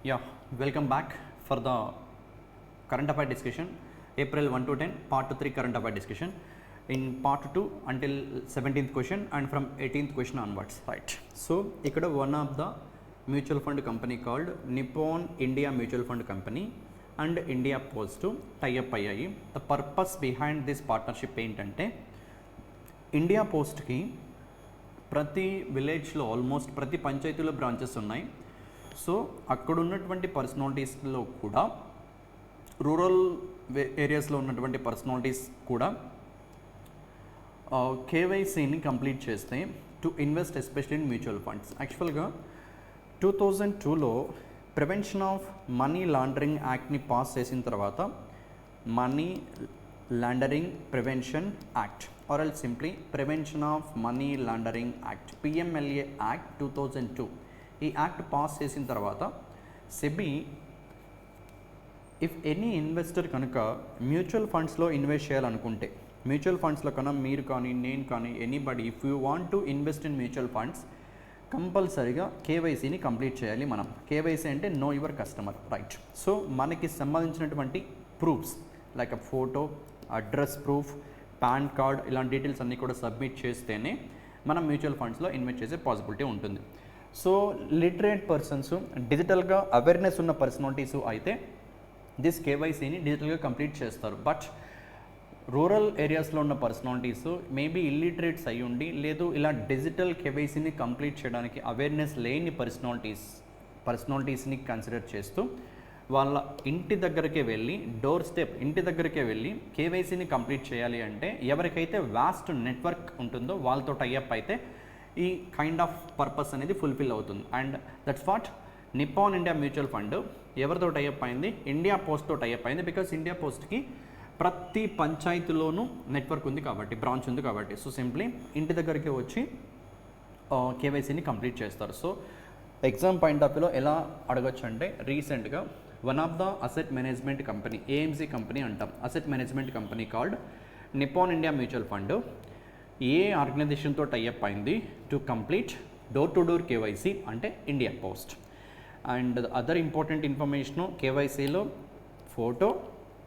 Yeah, welcome back for the current affair discussion, April 1 to 10, part 3 current affair discussion. In part 2 until 17th question and from 18th question onwards, right? So, ikkada one of the mutual fund company called Nippon India Mutual Fund Company and India Post tie up ayyayi. The purpose behind this partnership ఏంటంటే India పోస్ట్కి ప్రతి విలేజ్లో almost ప్రతి పంచాయతీలో branches ఉన్నాయి. So అక్కడ ఉన్నటువంటి పర్సనాలిటీస్లో కూడా రూరల్ ఏరియాస్లో ఉన్నటువంటి పర్సనాలిటీస్ కూడా కేవైసీని కంప్లీట్ చేస్తే to invest especially in mutual funds. యాక్చువల్గా 2002లో ప్రివెన్షన్ ఆఫ్ మనీ లాండరింగ్ యాక్ట్ని పాస్ చేసిన తర్వాత money laundering prevention act or else simply prevention of money laundering act PMLA act 2002 ఈ యాక్ట్ పాస్ చేసిన తర్వాత సెబీ ఇఫ్ ఎనీ ఇన్వెస్టర్ కనుక మ్యూచువల్ ఫండ్స్లో ఇన్వెస్ట్ చేయాలనుకుంటే మ్యూచువల్ ఫండ్స్లో కన్నా మీరు కానీ నేను కానీ anybody if you want to invest in mutual funds కంపల్సరీగా కేవైసీని కంప్లీట్ చేయాలి. మనం కేవైసీ అంటే know your customer, right? So మనకి సంబంధించినటువంటి proofs like a photo, address proof, PAN card ఇలాంటి డీటెయిల్స్ అన్నీ కూడా సబ్మిట్ చేస్తేనే మనం మ్యూచువల్ ఫండ్స్లో ఇన్వెస్ట్ చేసే పాసిబిలిటీ ఉంటుంది. సో లిటరేట్ పర్సన్స్, డిజిటల్గా అవేర్నెస్ ఉన్న పర్సనాలిటీస్ అయితే దిస్ కేవైసీని డిజిటల్గా కంప్లీట్ చేస్తారు. బట్ రూరల్ ఏరియాస్లో ఉన్న పర్సనాలిటీస్ మేబీ ఇల్లిటరేట్స్ అయ్యి ఉండి లేదు ఇలా డిజిటల్ కేవైసీని కంప్లీట్ చేయడానికి అవేర్నెస్ లేని పర్సనాలిటీస్ని కన్సిడర్ చేస్తూ వాళ్ళ ఇంటి దగ్గరికే వెళ్ళి డోర్ స్టెప్ ఇంటి దగ్గరికే వెళ్ళి కేవైసీని కంప్లీట్ చేయాలి అంటే ఎవరికైతే వాస్ట్ నెట్వర్క్ ఉంటుందో వాళ్ళతో టైఅప్ అయితే ఈ కైండ్ ఆఫ్ పర్పస్ అనేది ఫుల్ఫిల్ అవుతుంది. And that's what Nippon India mutual fund ఎవరితో టైఅప్ అయింది? ఇండియా పోస్ట్తో టైఅప్ అయింది. బికాస్ ఇండియా పోస్ట్కి ప్రతి పంచాయతీలోనూ నెట్వర్క్ ఉంది కాబట్టి, బ్రాంచ్ ఉంది కాబట్టి, సో సింప్లీ ఇంటి దగ్గరికి వచ్చి కేవైసీని కంప్లీట్ చేస్తారు. సో ఎగ్జామ్ పాయింట్ ఆఫ్ వ్యూలో ఎలా అడగచ్చు అంటే రీసెంట్గా one of the asset management company, AMC company అంటాం, asset management company called Nippon India mutual fund ఏ ఆర్గనైజేషన్తో టైఅప్ అయింది to complete door to door KYC అంటే India Post. And other important information కేవైసీలో photo,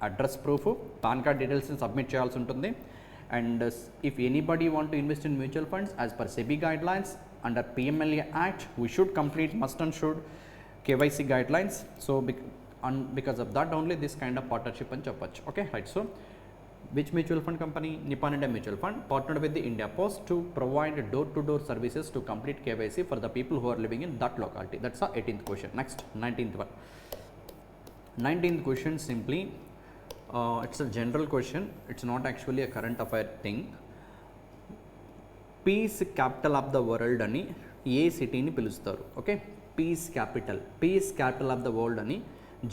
address proof, PAN card డీటెయిల్స్ని submit చేయాల్సి ఉంటుంది. And if anybody want to invest in mutual funds as per SEBI guidelines under PMLA act we should complete must and should KYC guide lines. So because of that only this kind of partnership అని చెప్పొచ్చు. Okay, right. So which mutual fund company? Nippon India Mutual Fund partnered with the India Post to provide door-to-door services to complete KYC for the people who are living in that locality. That's the 18th question. Next, 19th one. 19th question simply, it's a general question. It's not actually a current affair thing. Peace capital of the world అని ఏ సిటీని పిలుస్తారు? Okay, peace capital of the world అని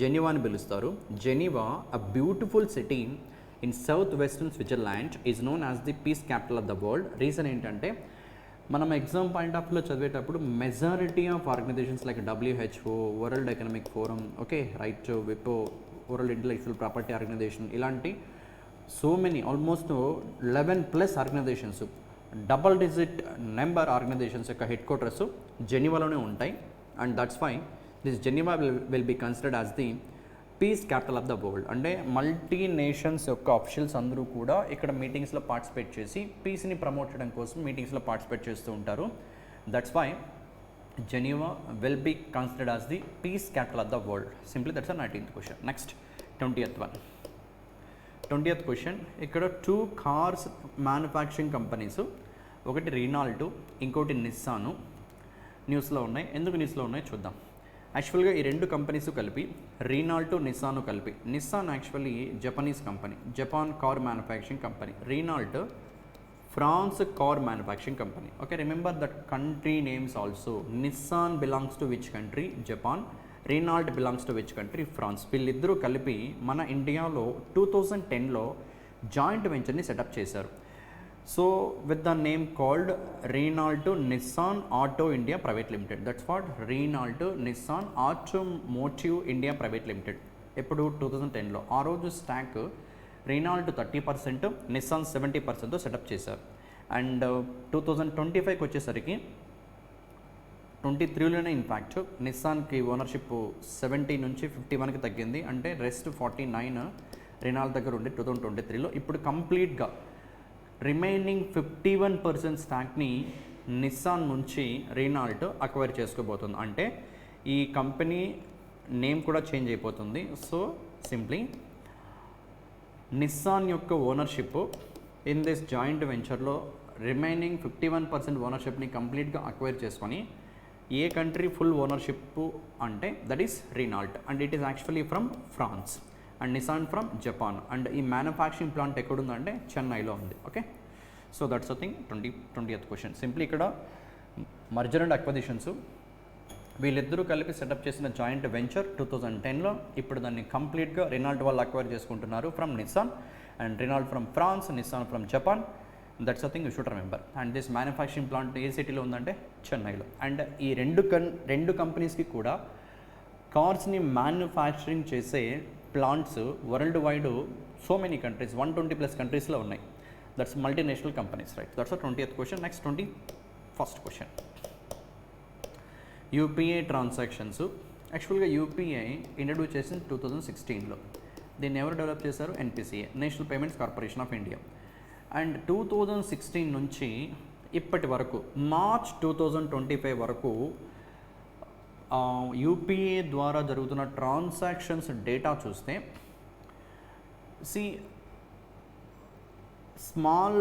జెనీవాని పిలుస్తారు. Geneva a beautiful city in southwestern Switzerland is known as the peace capital of the world. Reason ఏంటంటే మనం exam point of వ్యూలో చదివేటప్పుడు majority of organisations like WHO, world economic forum, okay, right, విపో, world intellectual property organisation, ఇలాంటి so many almost 11+ organisations, double digit number organisations యొక్క headquarters జెనీవాలోనే ఉంటాయి. And that's why this Geneva will be considered as the peace capital of the world. అంటే multi nations యొక్క officials అందరూ కూడా ఇక్కడ మీటింగ్స్లో పార్టిసిపేట్ చేసి పీస్ని ప్రమోట్ చేయడం కోసం మీటింగ్స్లో పార్టిసిపేట్ చేస్తూ ఉంటారు. That's why Geneva will be considered as the peace capital of the world. Simply that's the 19th question. Next 20th one. 20th question. ఇక్కడ 2 కార్స్ మ్యానుఫ్యాక్చరింగ్ కంపెనీస్, ఒకటి రీనాల్టో, ఇంకోటి నిస్సాను న్యూస్లో ఉన్నాయి. ఎందుకు న్యూస్లో ఉన్నాయి చూద్దాం. యాక్చువల్గా ఈ రెండు కంపెనీస్ కలిపి రీనాల్టో, నిస్సాను కలిపి, Nissan actually Japanese company, Japan car manufacturing company, Renault France car manufacturing company. Okay, remember that country names also. Nissan belongs to which country? Japan. Renault belongs to which country? France. వీళ్ళిద్దరూ కలిపి మన ఇండియాలో 2010లో joint వెంచర్ని setup చేశారు. So with the name called Renault Nissan auto India private limited. That's what Renault Nissan automotive India private limited. ఎప్పుడు? 2010లో. ఆ రోజు స్టాక్ రీనాల్టో 30%, నిస్సాన్ 70%తో సెటప్ చేశారు. అండ్ 2025కి వచ్చేసరికి 23లోనే ఇన్ఫ్యాక్ట్ నిస్సాన్కి ఓనర్షిప్ 70 నుంచి 51కి తగ్గింది, అంటే రెస్ట్ 49 రినాల్ట్ దగ్గర ఉండి 2023లో. ఇప్పుడు కంప్లీట్గా రిమైనింగ్ 51% స్టాక్ని నిస్సాన్ నుంచి రీనాల్ట్ అక్వైర్ చేసుకోబోతుంది. అంటే ఈ కంపెనీ నేమ్ కూడా చేంజ్ అయిపోతుంది. సో సింప్లీ నిస్సాన్ యొక్క ఓనర్షిప్ ఇన్ దిస్ జాయింట్ వెంచర్లో రిమైనింగ్ 51% ఓనర్షిప్ని కంప్లీట్గా అక్వైర్ చేసుకొని ఏ కంట్రీ ఫుల్ ఓనర్షిప్ అంటే that is Renault, and it is actually from France and Nissan from Japan. And ఈ మ్యానుఫ్యాక్చరింగ్ ప్లాంట్ ఎక్కడుందంటే చెన్నైలో ఉంది. Okay, so that's a thing. 20th question simply ఇక్కడ మర్జర్ అండ్ అక్విజిషన్స్ వీళ్ళిద్దరూ కలిపి సెటప్ చేసిన joint venture 2010లో. ఇప్పుడు దాన్ని కంప్లీట్గా రినాల్ట్ వాళ్ళు అక్వైర్ చేసుకుంటున్నారు from Nissan, and Renault from France, Nissan from Japan. That's a thing you should remember. And this manufacturing plant ఏ సిటీలో ఉందంటే చెన్నైలో. అండ్ ఈ రెండు కంపెనీస్కి కూడా కార్స్ని మ్యానుఫ్యాక్చరింగ్ చేసే plants world wide so many countries 120+ కంట్రీస్లో ఉన్నాయి. That's multinational companies, right? That's 20th question. Next 21st question. UPI transactions. యాక్చువల్గా యూపీఐ ఇంట్రడ్యూస్ చేసింది 2016లో. దీన్ని ఎవరు డెవలప్ చేశారు? NPCI, national payments corporation of India. And 2016 నుంచి ఇప్పటి వరకు మార్చ్ 2025 వరకు యూపీఐ ద్వారా జరుగుతున్న ట్రాన్సాక్షన్స్ డేటా చూస్తే స్మాల్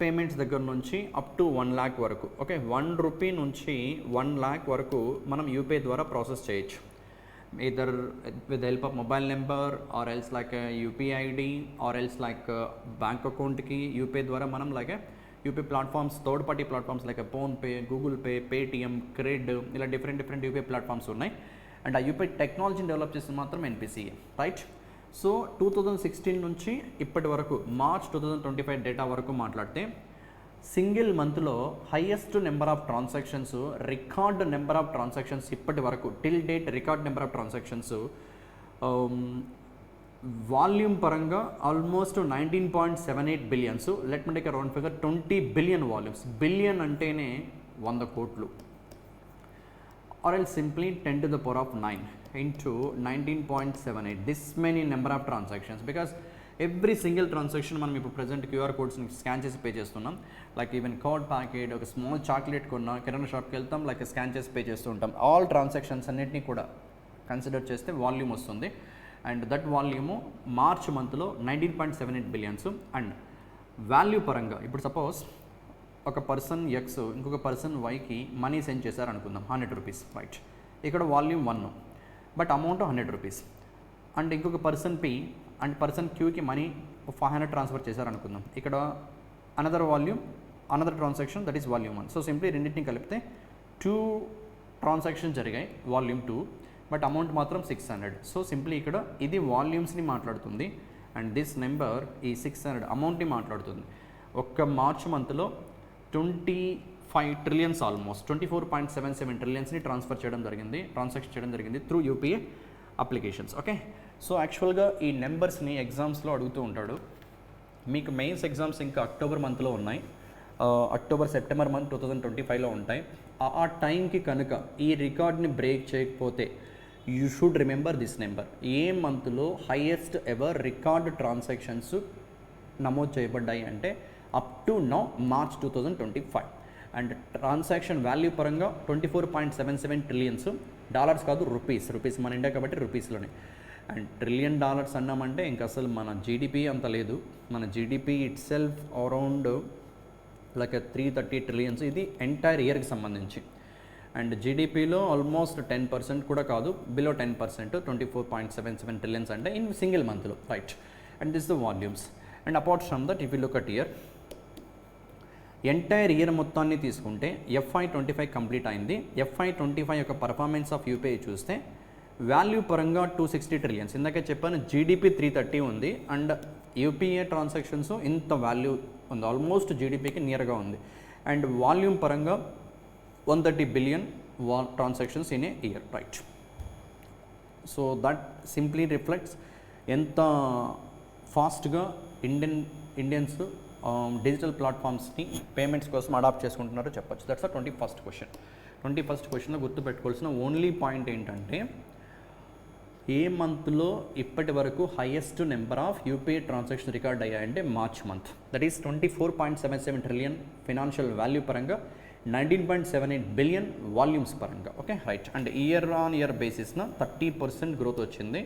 పేమెంట్స్ దగ్గర నుంచి అప్ టు 1 lakh వరకు, ఓకే, 1 రూపీ నుంచి 1 lakh వరకు మనం యూపీఐ ద్వారా ప్రాసెస్ చేయొచ్చు. either with the help of mobile number or else like a UPI ID or else like bank account ki UPI ద్వారా మనం like UPI platforms, third party platforms like a PhonePe, Google Pay, Paytm, Cred ఇలా different UPI platforms ఉన్నాయి. And ఆ UPI టెక్నాలజీని develop చేసింది మాత్రం NPCI, right? So 2016 నుంచి ఇప్పటి వరకు మార్చ్ 2025 డేటా వరకు మాట్లాడితే సింగిల్ మంత్లో highest number of transactions, record number of transactions ఇప్పటి వరకు till date record number of transactions volume పరంగా almost 19.78 billions. Let me take a round figure, 20 billion volumes. Billion అంటేనే 100 కోట్లు, or else simply 10 to the power of 9 into 19.78. This many number of transactions, because every single transaction మనం ఇప్పుడు present QR కోడ్స్ని scan చేసి pay చేస్తున్నాం. Like even card packet, ఒక small chocolate కొన్నా కిరాణా షాప్కి వెళ్తాం, లైక్ స్కాన్ చేసి పే చేస్తూ ఉంటాం. ఆల్ ట్రాన్సాక్షన్స్ అన్నిటినీ కూడా కన్సిడర్ చేస్తే వాల్యూమ్ వస్తుంది. అండ్ దట్ వాల్యూము మార్చ్ మంత్లో 19.78 బిలియన్స్. అండ్ వాల్యూ పరంగా ఇప్పుడు సపోజ్ ఒక పర్సన్ ఎక్స్ ఇంకొక పర్సన్ వైకి మనీ సెండ్ చేశారు అనుకుందాం, 100 రూపీస్, రైట్? ఇక్కడ volume 1, but amount 100 rupees. And ఇంకొక పర్సన్ పి అండ్ పర్సన్ క్యూకి మనీ 500 ట్రాన్స్ఫర్ చేశారు అనుకుందాం. ఇక్కడ another volume, another transaction, that is volume 1. So simply రెండింటిని కలిపితే 2 ట్రాన్సాక్షన్స్ జరిగాయి, వాల్యూమ్ 2, బట్ అమౌంట్ మాత్రం 600. సో సింప్లీ ఇక్కడ ఇది వాల్యూమ్స్ని మాట్లాడుతుంది అండ్ దిస్ నెంబర్ ఈ 600 అమౌంట్ని మాట్లాడుతుంది. ఒక్క మార్చ్ మంత్లో 25 ట్రిలియన్స్, ఆల్మోస్ట్ 24.77 ట్రిలియన్స్ని ట్రాన్సాక్షన్ చేయడం జరిగింది through UPI applications. Okay, so యాక్చువల్గా ఈ నెంబర్స్ని ఎగ్జామ్స్లో అడుగుతూ ఉంటాడు. మీకు మెయిన్స్ ఎగ్జామ్స్ ఇంకా అక్టోబర్ మంత్లో ఉన్నాయి, సెప్టెంబర్ మంత్ 2025లో ఉంటాయి. ఆ టైంకి కనుక ఈ రికార్డ్ని బ్రేక్ చేయకపోతే you should remember this number. ఏ మంత్లో హైయెస్ట్ ఎవర్ రికార్డ్ ట్రాన్సాక్షన్స్ నమోదు చేయబడ్డాయి అంటే up to now March 2025. And transaction value పరంగా 24.77 ట్రిలియన్స్, డాలర్స్ కాదు, రూపీస్ మన ఇండియా కాబట్టి రూపీస్లోనే. అండ్ $1 ట్రిలియన్ అన్నామంటే ఇంకా అసలు మన జీడిపి అంత లేదు. మన GDP it self around like 330 trillions, ఇది ఎంటైర్ ఇయర్కి సంబంధించి. అండ్ జీడిపిలో ఆల్మోస్ట్ 10% కూడా కాదు, బిలో 10%, 24.77 ట్రిలియన్స్ అంటే ఇన్ సింగిల్ మంత్లో, right? And this the volumes. And apart from that if you look at year, entire year మొత్తాన్ని తీసుకుంటే FY25 కంప్లీట్ అయింది. FY25 యొక్క పర్ఫార్మెన్స్ ఆఫ్ యూపీఐ చూస్తే వాల్యూ పరంగా 260 ట్రిలియన్స్, ఇందాకే చెప్పాను జీడిపి 330 ఉంది. అండ్ యూపీఐ ట్రాన్సాక్షన్స్ ఇంత వాల్యూ ఉంది, ఆల్మోస్ట్ జీడిపికి నియర్గా ఉంది. అండ్ వాల్యూమ్ పరంగా 130 billion transactions in a year, right? So that simply reflects ఎంత ఫాస్ట్గా ఇండియన్స్ డిజిటల్ ప్లాట్ఫామ్స్ని పేమెంట్స్ కోసం అడాప్ట్ చేసుకుంటున్నారో చెప్పొచ్చు. That's the 21st question. 21st క్వశ్చన్లో గుర్తుపెట్టుకోవాల్సిన ఓన్లీ పాయింట్ ఏంటంటే ఏ మంత్లో ఇప్పటి వరకు highest number of UPI transaction record అయ్యాయంటే March month. That is 24.77 trillion financial value పరంగా, 19.78 బిలియన్ వాల్యూమ్స్ పరంగా. Okay right. And year on year బేసిస్న 30% గ్రోత్ వచ్చింది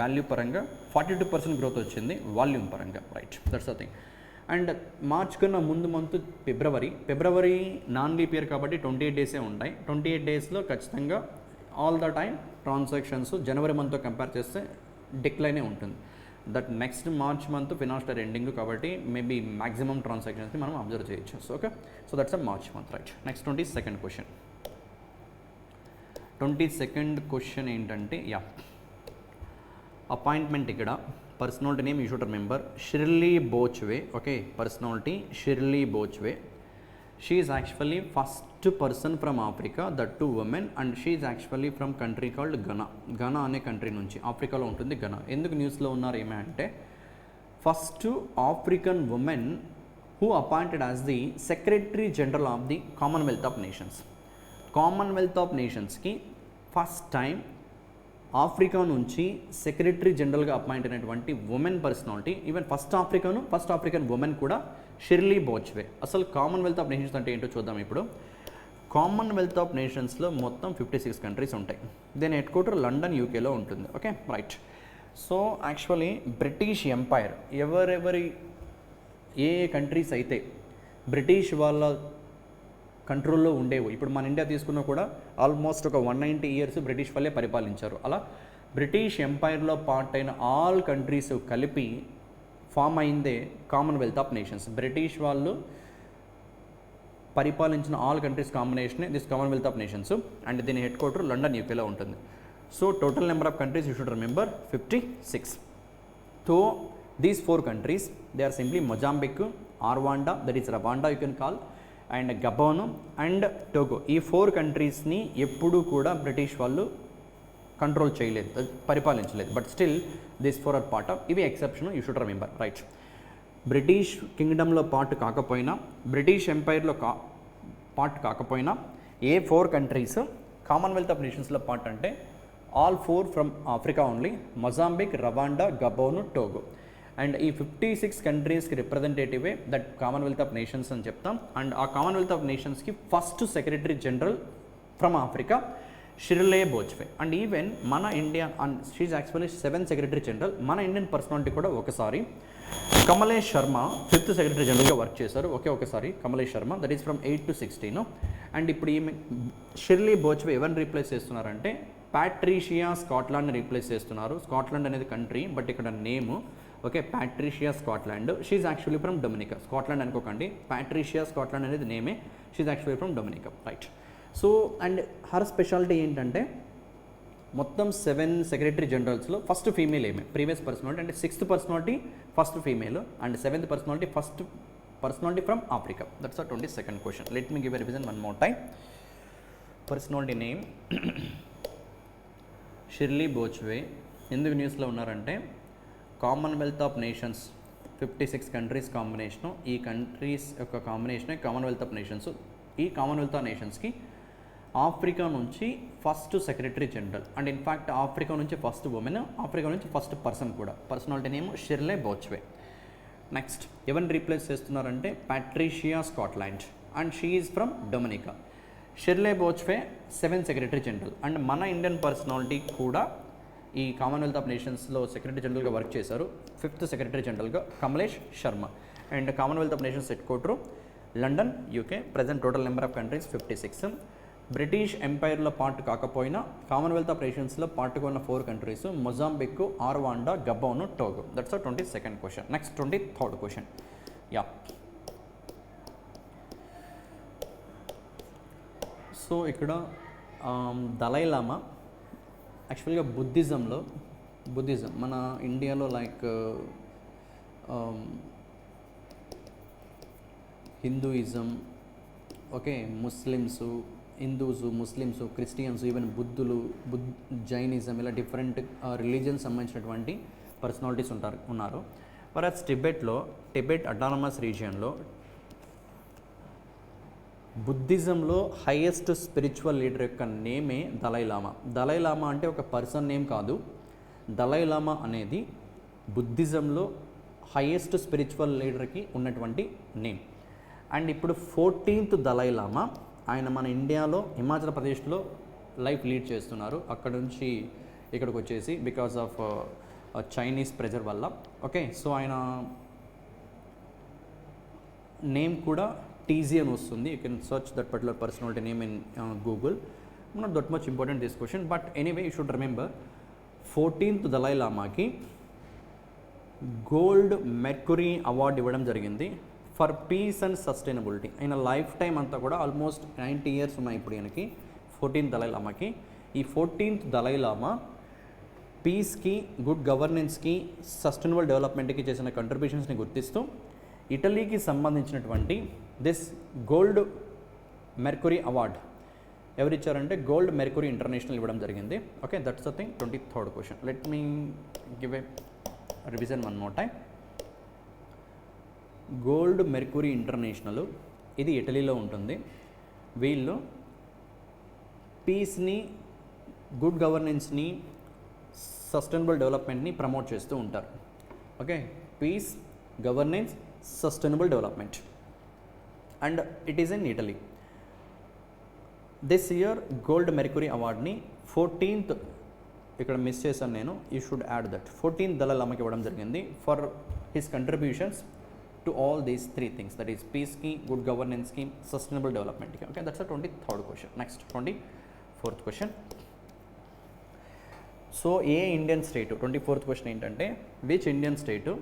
వాల్యూ పరంగా, 42% గ్రోత్ వచ్చింది వాల్యూమ్ పరంగా. Right, that's the thing. And March కన్నా ముందు మంత్ ఫిబ్రవరి నాన్ లీప్ ఇయర్ కాబట్టి 28 డేసే ఉంటాయి. 28 డేస్లో ఖచ్చితంగా ఆల్ ద టైమ్ ట్రాన్సాక్షన్స్ జనవరి మంత్తో కంపేర్ చేస్తే డిక్లైనే ఉంటుంది. That next March month financial ending కాబట్టి మేబీ మ్యాక్సిమం ట్రాన్సాక్షన్స్ని మనం అబ్జర్వ్ చేయొచ్చు. So okay, so that's a March month. Right, next 22nd question. 22nd question ఏంటంటే అపాయింట్మెంట్. ఇక్కడ personality name you should remember, Shirley Botchwey. Okay, personality Shirley Botchwey. She is actually first person from Africa, that too women, and she is actually from country called Ghana అనే country నుంచి, ఆఫ్రికాలో ఉంటుంది Ghana. ఎందుకు న్యూస్లో ఉన్నారు ఏమంటే first African women who appointed as the secretary general of the commonwealth of nations. Commonwealth of నేషన్స్కి first time Africa నుంచి సెక్రటరీ జనరల్గా అపాయింట్ అయినటువంటి women personality, even first African women కూడా షిర్లీ బోచ్వే. అసలు కామన్వెల్త్ ఆఫ్ నేషన్స్ అంటే ఏంటో చూద్దాం ఇప్పుడు. కామన్వెల్త్ ఆఫ్ నేషన్స్లో మొత్తం 56 కంట్రీస్ ఉంటాయి. దీని హెడ్ క్వార్టర్ లండన్, యూకేలో ఉంటుంది. Okay right. So actually British empire ఏ కంట్రీస్ అయితే బ్రిటిష్ వాళ్ళ కంట్రోల్లో ఉండేవి, ఇప్పుడు మన ఇండియా తీసుకున్నా కూడా ఆల్మోస్ట్ ఒక 190 ఇయర్స్ బ్రిటిష్ వాళ్ళే పరిపాలించారు. అలా బ్రిటిష్ ఎంపైర్లో పార్ట్ అయిన ఆల్ కంట్రీస్ కలిపి ఫామ్ అయిందే కామన్వెల్త్ ఆఫ్ నేషన్స్. బ్రిటిష్ వాళ్ళు పరిపాలించిన ఆల్ కంట్రీస్ కాంబినేషనే this commonwealth of nations. And దీని హెడ్ క్వార్టర్ లండన్, యూకేలో ఉంటుంది. So total number of countries you should remember 56. So these 4 countries they are simply Mozambique, Rwanda, that is Rwanda you can call, and Gabon and Togo. ఈ 4 కంట్రీస్ని ఎప్పుడూ కూడా British వాళ్ళు control చేయలేదు, పరిపాలించలేదు. But still this 4 are part of, ఇవి exception you should remember. Right, British కింగ్డమ్లో part కాకపోయినా, British ఎంపైర్లో పార్ట్ కాకపోయినా ఏ 4 కంట్రీస్ కామన్వెల్త్ ఆఫ్ నేషన్స్లో పార్ట్ అంటే all 4 from Africa only, Mozambique, Rwanda, Gabon, Togo. And ఈ 56 కంట్రీస్కి రిప్రజెంటేటివే దట్ కామన్వెల్త్ ఆఫ్ నేషన్స్ అని చెప్తాం. అండ్ ఆ కామన్వెల్త్ ఆఫ్ నేషన్స్కి first secretary general from Africa Shirley Botchwey. And even మన India, and she is actually 7th secretary general. మన Indian personality కూడా ఒకసారి కమలేష్ శర్మ 5th సెక్రటరీ జనరల్గా వర్క్ చేశారు. ఒకసారి Kamlesh Sharma, that is from 8 to 16. And ఇప్పుడు ఈమె షిర్లీ బోచ్వే ఎవరిని రీప్లేస్ చేస్తున్నారంటే ప్యాట్రిషియా స్కాట్లాండ్ని రీప్లేస్ చేస్తున్నారు. స్కాట్లాండ్ అనేది కంట్రీ, బట్ ఇక్కడ name okay Patricia Scotland. She is actually from Dominica. Scotland అనుకోకండి, ప్యాట్రిషియా స్కాట్లాండ్ అనేది నేమే. She is actually from Dominica. Right. So and her speciality ఏంటంటే మొత్తం 7 సెక్రటరీ జనరల్స్లో ఫస్ట్ ఫీమేల్ ఏమే, ప్రీవియస్ పర్సనాలిటీ అంటే 6th personality first female, and 7th personality first personality from Africa. That's the 22nd question. Let me give a revision one more time. Personality name Shirley Botchwey. ఎందుకు న్యూస్లో ఉన్నారంటే commonwealth of nations 56 countries combination, ఈ countries యొక్క కాంబినేషనే commonwealth of nations. ఈ commonwealth of నేషన్స్కి Africa నుంచి first secretary general, and in fact Africa నుంచి ఫస్ట్ ఉమెన్, ఆఫ్రికా నుంచి ఫస్ట్ పర్సన్ కూడా. Personality name Shirley బోచ్వే. నెక్స్ట్ ఎవరిని రీప్లేస్ చేస్తున్నారంటే Patricia Scotland, and she is from Dominica. Shirley Botchwey 7th secretary general. And మన Indian personality కూడా ఈ commonwealth of నేషన్స్లో secretary జనరల్గా వర్క్ చేశారు, 5th సెక్రటరీ జనరల్గా Kamlesh Sharma. And commonwealth of nations head quarter London, UK. Present total number of countries 56. British ఎంపైర్లో part కాకపోయినా commonwealth of నేషన్స్లో పార్ట్గా ఉన్న 4 countries Mozambique, Rwanda, Gabon, Togo. That's the 22nd question. Next 23rd question. So ఇక్కడ Dalai Lama యాక్చువల్గా Buddhism మన ఇండియాలో like Hinduism, okay, Muslims, Christians, even Jainism, ఇలా డిఫరెంట్ రిలీజియన్స్ సంబంధించినటువంటి పర్సనాలిటీస్ ఉన్నారు. వరస్ టిబెట్ అటానమస్ రీజియన్లో బుద్ధిజంలో హైయెస్ట్ స్పిరిచువల్ లీడర్ యొక్క నేమే దలైలామా. దలైలామా అంటే ఒక పర్సన్ నేమ్ కాదు. దలైలామా అనేది బుద్ధిజంలో హైయెస్ట్ స్పిరిచువల్ లీడర్కి ఉన్నటువంటి నేమ్. అండ్ ఇప్పుడు 14th దలైలామా, ఆయన మన ఇండియాలో హిమాచల్ ప్రదేశ్లో లైఫ్ లీడ్ చేస్తున్నారు. అక్కడ నుంచి ఇక్కడికి వచ్చేసి బికాస్ ఆఫ్ చైనీస్ ప్రెజర్ వల్ల. ఓకే, సో ఆయన నేమ్ కూడా టీజీ అని వస్తుంది. You can search that particular personality name in Google. Not that much important this question, but anyway you should remember 14th దలైలామాకి గోల్డ్ మెర్క్యూరీ అవార్డు ఇవ్వడం జరిగింది for peace and sustainability. ఆయన life time అంతా కూడా ఆల్మోస్ట్ 90 years ఉన్నాయి ఇప్పుడు ఈయనకి, 14th దలైలామాకి. ఈ 14th దలైలామా పీస్కి, గుడ్ గవర్నెన్స్కి, సస్టైనబుల్ డెవలప్మెంట్కి చేసిన కంట్రిబ్యూషన్స్ని గుర్తిస్తూ ఇటలీకి సంబంధించినటువంటి దిస్ గోల్డ్ మెర్క్యూరీ అవార్డ్ ఎవరిచ్చారంటే గోల్డ్ మెర్క్యూరీ ఇంటర్నేషనల్ ఇవ్వడం జరిగింది. Okay, that's the thing. 23rd question. Let me give a revision one more time. Gold mercury international ఇది ఇటలీలో ఉంటుంది. వీళ్ళు పీస్ని, గుడ్ గవర్నెన్స్ని, సస్టైనబుల్ డెవలప్మెంట్ని ప్రమోట్ చేస్తూ ఉంటారు. Okay, peace, governance, sustainable development, and it is in Italy. This year gold mercury అవార్డ్ని 14th, ఇక్కడ మిస్ చేశాను నేను, you should add that, 14th దలైలామాకి ఇవ్వడం జరిగింది for his contributions to all these 3 things, that is పీస్కి, గుడ్ గవర్నెన్స్కి, sustainable డెవలప్మెంట్కి. Okay, that's the 23rd question. Next 24th question. So ఏ ఇండియన్ స్టేటు, 24th క్వశ్చన్ ఏంటంటే which Indian state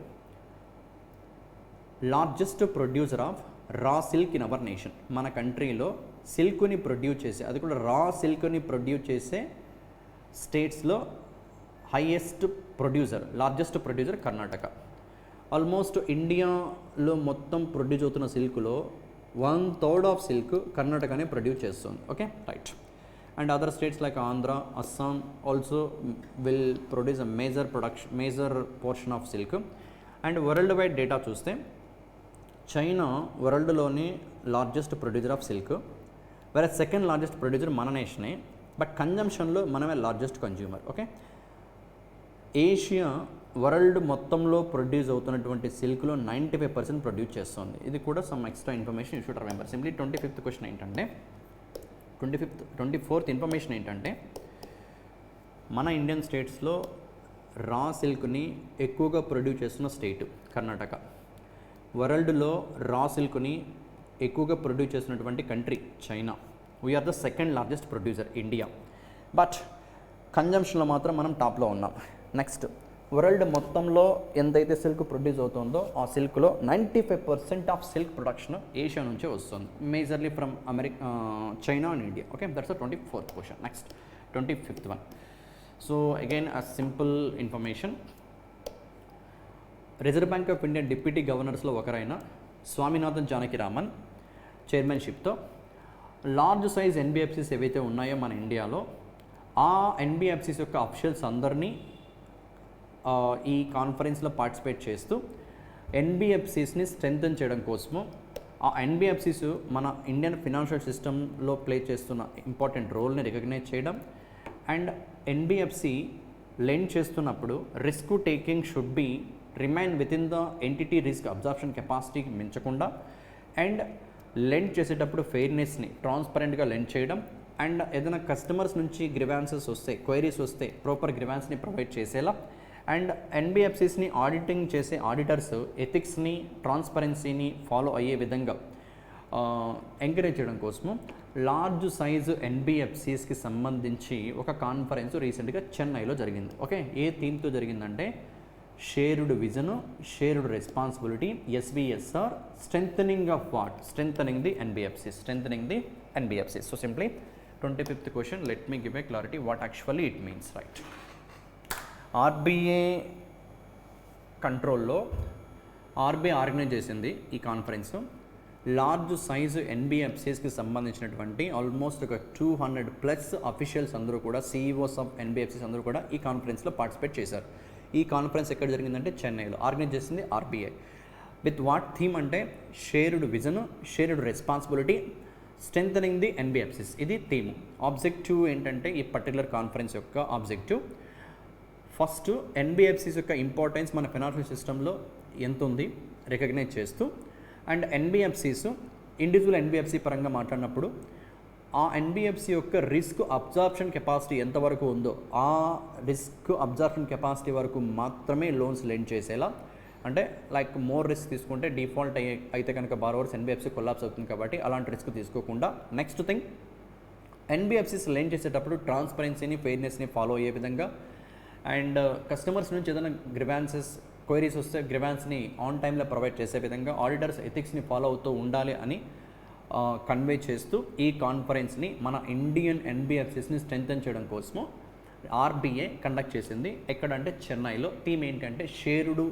largest producer of raw silk in our nation. మన కంట్రీలో సిల్క్ని produce చేసే, అది కూడా రా సిల్క్ని ప్రొడ్యూస్ చేసే స్టేట్స్లో highest producer, largest producer Karnataka. Almost ఇండియాలో మొత్తం ప్రొడ్యూస్ అవుతున్న సిల్క్లో 1/3 ఆఫ్ సిల్క్ కర్ణాటకనే ప్రొడ్యూస్ చేస్తుంది. Okay, right. And other states like Andhra, Assam also will produce a major portion of silk. And world wide data చూస్తే చైనా వరల్డ్లోనే లార్జెస్ట్ ప్రొడ్యూసర్ ఆఫ్ సిల్క్, వేరే second largest producer మన నేషనే, బట్ కన్జంప్షన్లో మనమే largest consumer. Okay, Asia world మొత్తంలో ప్రొడ్యూస్ అవుతున్నటువంటి సిల్క్లో 95% ప్రొడ్యూస్ చేస్తుంది. ఇది కూడా some extra information you should remember. Simply 25th question ఏంటంటే 24th ఇన్ఫర్మేషన్ ఏంటంటే మన ఇండియన్ స్టేట్స్లో రా సిల్క్ని ఎక్కువగా ప్రొడ్యూస్ చేస్తున్న స్టేట్ కర్ణాటక. వరల్డ్లో రా సిల్క్ని ఎక్కువగా ప్రొడ్యూస్ చేస్తున్నటువంటి country China. We are the second largest producer India, but కన్జంప్షన్లో మాత్రం మనం టాప్లో ఉన్నాం. నెక్స్ట్, వరల్డ్ మొత్తంలో ఎంతైతే సిల్క్ ప్రొడ్యూస్ అవుతుందో ఆ సిల్క్లో 95% ఆఫ్ సిల్క్ ప్రొడక్షన్ ఏషియా నుంచే వస్తుంది, majorly from China and India. Okay, that's the 24th question. Next 25th one. So again a simple information. Reserve bank of India deputy గవర్నర్స్లో ఒకరైన స్వామినాథన్ జానకిరామన్ చైర్మన్షిప్తో లార్జ్ సైజ్ ఎన్బిఎఫ్సిస్ ఏవైతే ఉన్నాయో మన ఇండియాలో, ఆ ఎన్బిఎఫ్సిస్ యొక్క అఫీషియల్స్ అందరినీ ఈ కాన్ఫరెన్స్లో పార్టిసిపేట్ చేస్తూ ఎన్బిఎఫ్సిస్ని స్ట్రెంగ్తన్ చేయడం కోసము, ఆ ఎన్బిఎఫ్సిస్ మన ఇండియన్ ఫినాన్షియల్ సిస్టంలో ప్లే చేస్తున్న ఇంపార్టెంట్ రోల్ని రికగ్నైజ్ చేయడం, అండ్ ఎన్బిఎఫ్సి లెండ్ చేస్తున్నప్పుడు risk taking should be remain with in the entity risk absorption కెపాసిటీకి మించకుండా, అండ్ లెండ్ చేసేటప్పుడు ఫెయిర్నెస్ని, ట్రాన్స్పరెంట్గా లెండ్ చేయడం, అండ్ ఏదైనా కస్టమర్స్ నుంచి గ్రివాన్సెస్ వస్తే, క్వైరీస్ వస్తే ప్రాపర్ గ్రివాన్స్ని ప్రొవైడ్ చేసేలా, అండ్ ఎన్బిఎఫ్సిస్ని ఆడిటింగ్ చేసే ఆడిటర్స్ ఎథిక్స్ని, ట్రాన్స్పరెన్సీని ఫాలో అయ్యే విధంగా ఎంకరేజ్ చేయడం కోసము లార్జ్ సైజు ఎన్బిఎఫ్సిస్కి సంబంధించి ఒక కాన్ఫరెన్స్ రీసెంట్గా చెన్నైలో జరిగింది. ఓకే, ఏ థీమ్తో జరిగిందంటే shared vision, shared responsibility, SVSR, strengthening of what? Strengthening the NBFCs. So simply 25th question, let me give A clarity what actually it means. Right, RBI కంట్రోల్లో RBI organise చేసింది ఈ conference. Large size ఎన్బిఎఫ్సిస్కి సంబంధించినటువంటి almost ఒక 200+ officials అందరూ కూడా, CEOs of NBFCs అందరూ కూడా ఈ కాన్ఫరెన్స్లో పార్టిసిపేట్ చేశారు. ఈ కాన్ఫరెన్స్ ఎక్కడ జరిగిందంటే చెన్నైలో. ఆర్గనైజ్ చేసింది ఆర్బీఐ. విత్ వాట్ థీమ్ అంటే shared vision, shared responsibility, strengthening the NBFCs, ఇది థీమ్. ఆబ్జెక్టివ్ ఏంటంటే ఈ పర్టికులర్ కాన్ఫరెన్స్ యొక్క ఆబ్జెక్టివ్ ఫస్ట్ ఎన్బిఎఫ్సిస్ యొక్క ఇంపార్టెన్స్ మన ఫైనాన్షియల్ సిస్టంలో ఎంత ఉంది రికగ్నైజ్ చేస్తూ, అండ్ ఎన్బిఎఫ్సిస్ ఇండివిజువల్ ఎన్బిఎఫ్సి పరంగా మాట్లాడినప్పుడు ఆ ఎన్బిఎఫ్సి యొక్క రిస్క్ అబ్జార్ప్షన్ కెపాసిటీ ఎంతవరకు ఉందో ఆ రిస్క్ అబ్జార్ప్షన్ కెపాసిటీ వరకు మాత్రమే లోన్స్ లెండ్ చేసేలా, అంటే లైక్ మోర్ రిస్క్ తీసుకుంటే డిఫాల్ట్ అయితే కనుక బారోవర్స్ ఎన్బిఎఫ్సి కొలాప్స్ అవుతుంది కాబట్టి అలాంటి రిస్క్ తీసుకోకుండా. నెక్స్ట్ థింగ్, ఎన్బిఎఫ్సిస్ లెండ్ చేసేటప్పుడు ట్రాన్స్పరెన్సీని ఫెయిర్నెస్ని ఫాలో అయ్యే విధంగా, అండ్ కస్టమర్స్ నుంచి ఏదైనా గ్రివాన్సెస్ క్వైరీస్ వస్తే గ్రివాన్స్ని ఆన్ టైంలో ప్రొవైడ్ చేసే విధంగా ఆడిటర్స్ ఎథిక్స్ని ఫాలో అవుతూ ఉండాలి అని కన్వే చేస్తూ ఈ కాన్ఫరెన్స్ని మన ఇండియన్ ఎన్బిఎఫ్సిస్ని స్ట్రెంథెన్ చేయడం కోసము ఆర్బీఐ కండక్ట్ చేసింది. ఎక్కడంటే చెన్నైలో. థీమ్ ఏంటంటే shared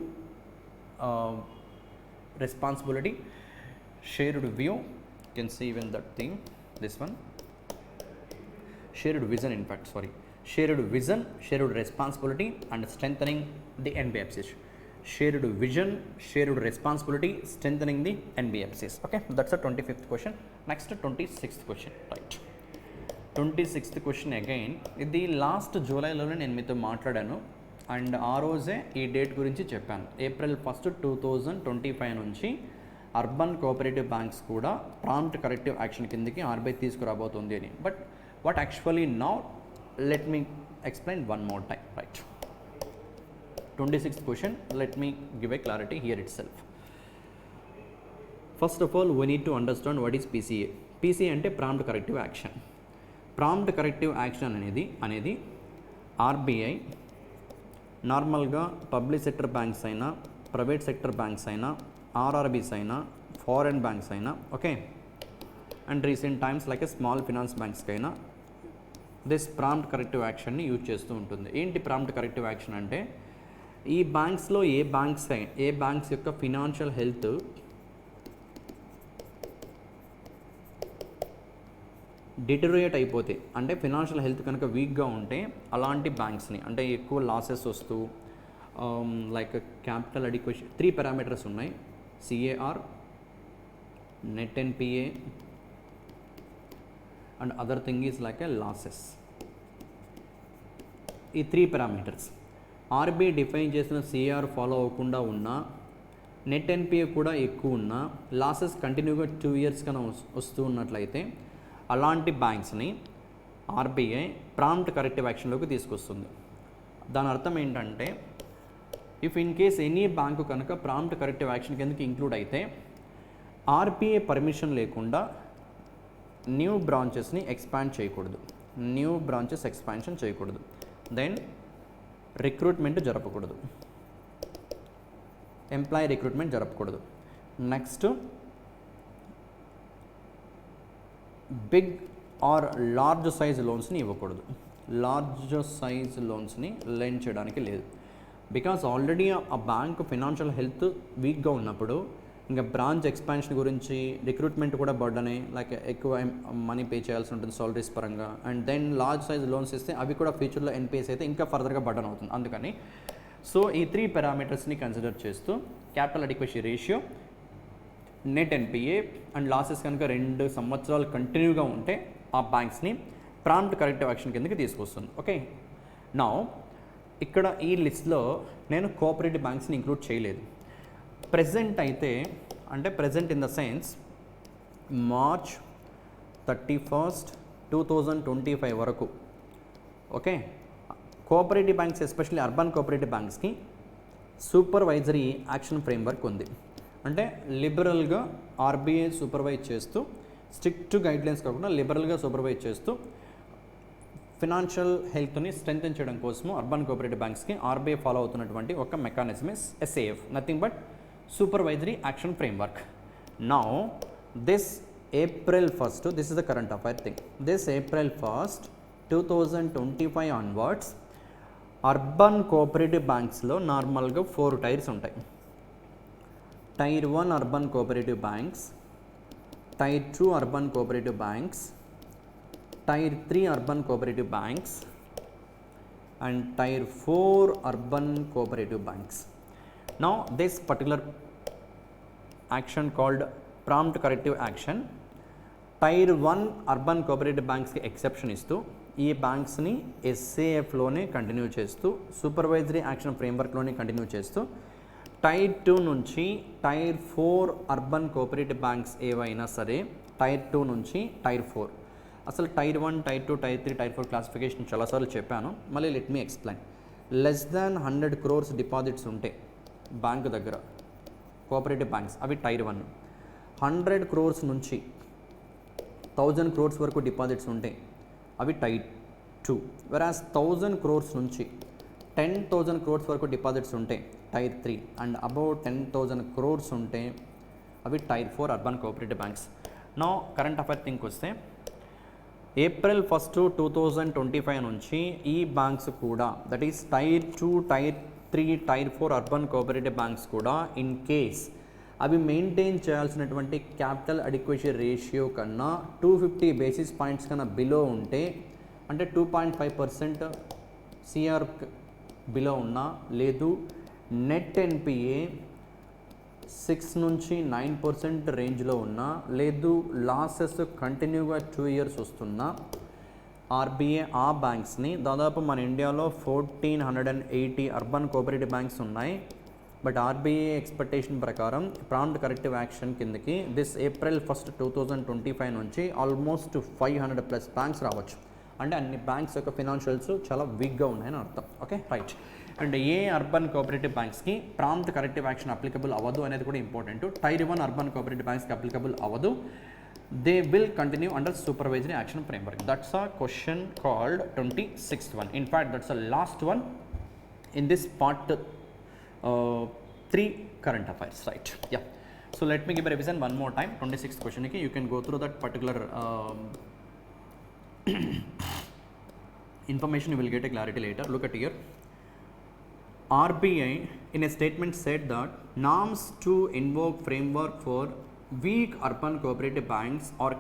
responsibility, shared view, can see even that theme, this one, shared vision, in fact sorry, shared vision, shared responsibility and strengthening the NBFCs. Shared vision, shared responsibility, strengthening the NBFCs. Okay, that's the 25th question. Next 26th question, right? 26th question again. ఇది last జూలైలోనే నేను మీతో మాట్లాడాను and ఆ రోజే ఈ date గురించి చెప్పాను. April 1, 2025 నుంచి అర్బన్ కోఆపరేటివ్ బ్యాంక్స్ కూడా ప్రాంప్ట్ కరెక్టివ్ యాక్షన్ కిందకి ఆర్బీఐ తీసుకురాబోతుంది అని. But what actually now, let me explain one more time, right? 26th question, let me give a clarity here itself. First of all, we need to understand what is PCA. PCA అంటే prompt corrective action. Prompt corrective action అనేది RBI నార్మల్గా public sector banks అయినా, private sector banks అయినా, RRBs అయినా, foreign banks అయినా, okay, and recent times like small finance బ్యాంక్స్కి అయినా this prompt corrective యాక్షన్ని యూజ్ చేస్తూ ఉంటుంది. ఏంటి ప్రాంప్ట్ కరెక్టివ్ యాక్షన్ అంటే, ఈ బ్యాంక్స్లో ఏ బ్యాంక్స్ యొక్క ఫినాన్షియల్ హెల్త్ డిటరేట్ అయిపోతే, అంటే ఫినాన్షియల్ హెల్త్ కనుక వీక్గా ఉంటే అలాంటి బ్యాంక్స్ని, అంటే ఎక్కువ లాసెస్ వస్తూ లైక్ క్యాపిటల్ అడిక్వేషన్, 3 పారామీటర్స్ ఉన్నాయి, CAR, net NPA and other thing is like a losses. ఈ 3 పారామీటర్స్ ఆర్బీఐ డిఫైన్ చేసిన సిఆర్ ఫాలో అవ్వకుండా ఉన్నా, నెట్ ఎన్పిఏ కూడా ఎక్కువ ఉన్నా, లాసెస్ కంటిన్యూగా 2 years కన్నా వస్తూ ఉన్నట్లయితే అలాంటి బ్యాంక్స్ని ఆర్బీఐ ప్రాంప్ట్ కరెక్టివ్ యాక్షన్లోకి తీసుకొస్తుంది. దాని అర్థం ఏంటంటే, if in case any bank కనుక ప్రాంప్ట్ కరెక్టివ్ యాక్షన్ కిందకి ఇంక్లూడ్ అయితే ఆర్బీఐ పర్మిషన్ లేకుండా న్యూ బ్రాంచెస్ని ఎక్స్పాండ్ చేయకూడదు, న్యూ బ్రాంచెస్ ఎక్స్పాన్షన్ చేయకూడదు, దెన్ రిక్రూట్మెంట్ జరపకూడదు, ఎంప్లాయీ రిక్రూట్మెంట్ జరపకూడదు. Next, big or large size లోన్స్ని ఇవ్వకూడదు, లార్జ్ సైజ్ లోన్స్ని లెండ్ చేయడానికి లేదు. బికాస్ ఆల్రెడీ ఆ బ్యాంక్ ఫినాన్షియల్ హెల్త్ వీక్గా ఉన్నప్పుడు ఇంకా బ్రాంచ్ ఎక్స్పాన్షన్ గురించి, రిక్రూట్మెంట్ కూడా బర్డనే, లైక్ ఎక్కువ మనీ పే చేయాల్సి ఉంటుంది సాలరీస్ పరంగా, and then large size loans ఇస్తే అవి కూడా ఫ్యూచర్లో ఎన్పిఎస్ అయితే ఇంకా ఫర్దర్గా బర్డన్ అవుతుంది. అందుకని సో ఈ 3 పారామీటర్స్ని కన్సిడర్ చేస్తూ capital adequacy ratio, net NPA and losses కనుక 2 సంవత్సరాలు కంటిన్యూగా ఉంటే ఆ బ్యాంక్స్ని ప్రాంప్ట్ కరెక్టివ్ యాక్షన్ కిందకి తీసుకొస్తుంది. ఓకే, నౌ ఇక్కడ ఈ లిస్ట్లో నేను కోఆపరేటివ్ బ్యాంక్స్ని ఇంక్లూడ్ చేయలేదు. ప్రెజెంట్ అయితే, అంటే present in the sense March 31, 2025 వరకు, okay, cooperative banks especially urban cooperative బ్యాంక్స్కి సూపర్వైజరీ యాక్షన్ ఫ్రేమ్వర్క్ ఉంది. అంటే లిబరల్గా ఆర్బీఐ సూపర్వైజ్ చేస్తూ, స్ట్రిక్ట్ గైడ్లైన్స్ కాకుండా లిబరల్గా సూపర్వైజ్ చేస్తూ ఫినాన్షియల్ హెల్త్ని స్ట్రెంథెన్ చేయడం కోసము అర్బన్ కోఆపరేటివ్ బ్యాంక్స్కి ఆర్బీఐ ఫాలో అవుతున్నటువంటి ఒక mechanism is SAF, nothing but supervisory action framework. Now this April 1st, this is the current affair thing, this April 1st 2025 onwards urban cooperative బ్యాంక్స్లో నార్మల్గా 4 tiers ఉంటాయి. Tier 1 urban cooperative banks, tier 2 urban cooperative banks, tier 3 urban cooperative banks and tier 4 urban cooperative banks. Now this particular action called prompt corrective action tier 1 urban cooperative బ్యాంక్స్కి exception ఇస్తూ ఈ బ్యాంక్స్ని ఎస్ఏఎఫ్లోనే continue చేస్తూ supervisory action ఫ్రేమ్వర్క్లోనే continue చేస్తూ tier 2 నుంచి tier 4 urban cooperative banks ఏవైనా సరే టైర్ 2 నుంచి టైర్ 4. అసలు tyre 1, tyre 2, tier 3, tier 4 classification చాలాసార్లు చెప్పాను, మళ్ళీ let me explain. Less than 100 crores deposits ఉంటే బ్యాంకు దగ్గర కోఆపరేటివ్ బ్యాంక్స్ అవి టైర్ 1. 100 crores నుంచి 1000 crores వరకు డిపాజిట్స్ ఉంటే అవి టైర్ 2. వెరాస్ 1000 crores నుంచి 10,000 crores వరకు డిపాజిట్స్ ఉంటే టైర్ 3 అండ్ అబౌవ్ 10,000 crores ఉంటే అవి tier 4 urban cooperative banks. No current affair think వస్తే April 1st, 2025 నుంచి ఈ బ్యాంక్స్ కూడా that is tier 2, tier 3, tier 4 urban cooperative banks కూడా ఇన్ కేస్ అవి మెయింటైన్ చేయాల్సినటువంటి క్యాపిటల్ అడిక్వసీ రేషియో కన్నా 250 basis points కన్నా బిలో ఉంటే అంటే 2.5% సిఆర్ బిలో ఉన్నా లేదు నెట్ ఎన్పిఏ 6 నుంచి 9% రేంజ్లో ఉన్నా లేదు లాసెస్ కంటిన్యూగా 2 years వస్తున్నా ఆర్బీఐ ఆ బ్యాంక్స్ని దాదాపు మన ఇండియాలో 1480 అర్బన్ కోఆపరేటివ్ బ్యాంక్స్ ఉన్నాయి. బట్ ఆర్బీఐ ఎక్స్పెక్టేషన్ ప్రకారం ప్రాంప్ట్ కరెక్టివ్ యాక్షన్ కిందకి దిస్ April 1st, 2025 నుంచి ఆల్మోస్ట్ 500+ బ్యాంక్స్ రావచ్చు. అంటే అన్ని బ్యాంక్స్ యొక్క ఫినాన్షియల్స్ చాలా వీక్గా ఉన్నాయని అర్థం. Okay right. అండ్ ఏ అర్బన్ కోఆపరేటివ్ బ్యాంక్స్కి ప్రాంప్ట్ కరెక్టివ్ యాక్షన్ అప్లికబుల్ అవ్వదు అనేది కూడా ఇంపార్టెంట్. టైర్ 1 అర్బన్ కోఆపరేటివ్ బ్యాంక్స్కి అప్లికబుల్ అవ్వదు. They will continue under supervisory action framework. That's a question called 26th one. In fact, that's the last one in this part 3 current affairs, right? Yeah. So let me give a revision one more time. 26th question. Okay, you can go through that particular information. You will get a clarity later. Look at here. RBI in a statement said that norms to invoke framework for weak urban cooperative banks or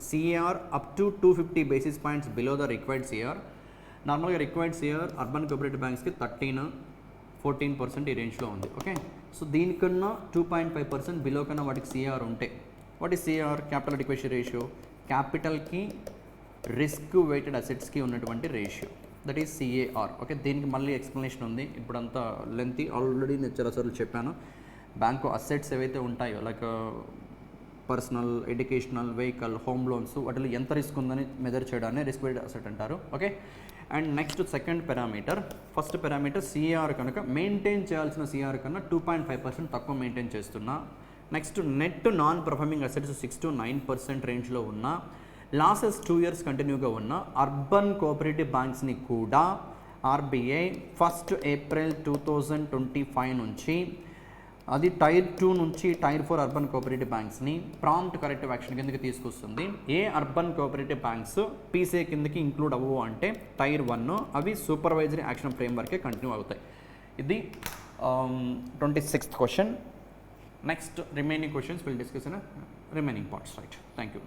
CAR up to 250 basis points below the required CAR. నార్మల్గా required CR urban cooperative బ్యాంక్స్కి 13-14% ఈ రేంజ్లో ఉంది. Okay, so దీనికన్నా 2.5% below కన్నా వాటికి CR ఉంటే వాటి CR capital adequacy ratio క్యాపిటల్కి రిస్క్ వెయిటెడ్ అసెట్స్కి ఉన్నటువంటి ratio that is CAR. Okay, దీనికి మళ్ళీ ఎక్స్ప్లెనేషన్ ఉంది. ఇప్పుడంతా లెంతీ, ఆల్రెడీ నేను చాలాసార్లు చెప్పాను. బ్యాంకు అసెట్స్ ఏవైతే ఉంటాయో like personal, educational, vehicle, home loans వాటిలో ఎంత రిస్క్ ఉందని మెజర్ చేయడాన్ని రిస్క్ వెయిటెడ్ అసెట్ అంటారు. Okay, and next second parameter, first parameter CR కనుక మెయింటైన్ చేయాల్సిన సిఆర్ కన్నా 2.5% తక్కువ మెయింటైన్ చేస్తున్నా, next net non performing assets 6 to 9% రేంజ్లో ఉన్న, లాసెస్ 2 years కంటిన్యూగా ఉన్న అర్బన్ కోఆపరేటివ్ బ్యాంక్స్ని కూడా ఆర్బీఐ 1st April 2025 నుంచి అది టైర్ 2 నుంచి టైర్ 4 అర్బన్ కోఆపరేటివ్ బ్యాంక్స్ని ప్రాంప్ట్ కరెక్టివ్ యాక్షన్ కిందకి తీసుకొస్తుంది. ఏ అర్బన్ కోఆపరేటివ్ బ్యాంక్స్ పీసీఏ కిందకి ఇంక్లూడ్ అవ్వవు అంటే టైర్ 1 అవి సూపర్వైజరీ యాక్షన్ ఫ్రేమ్వర్కే కంటిన్యూ అవుతాయి. ఇది 26th question. Next remaining questions will discuss in remaining parts. Right, thank you.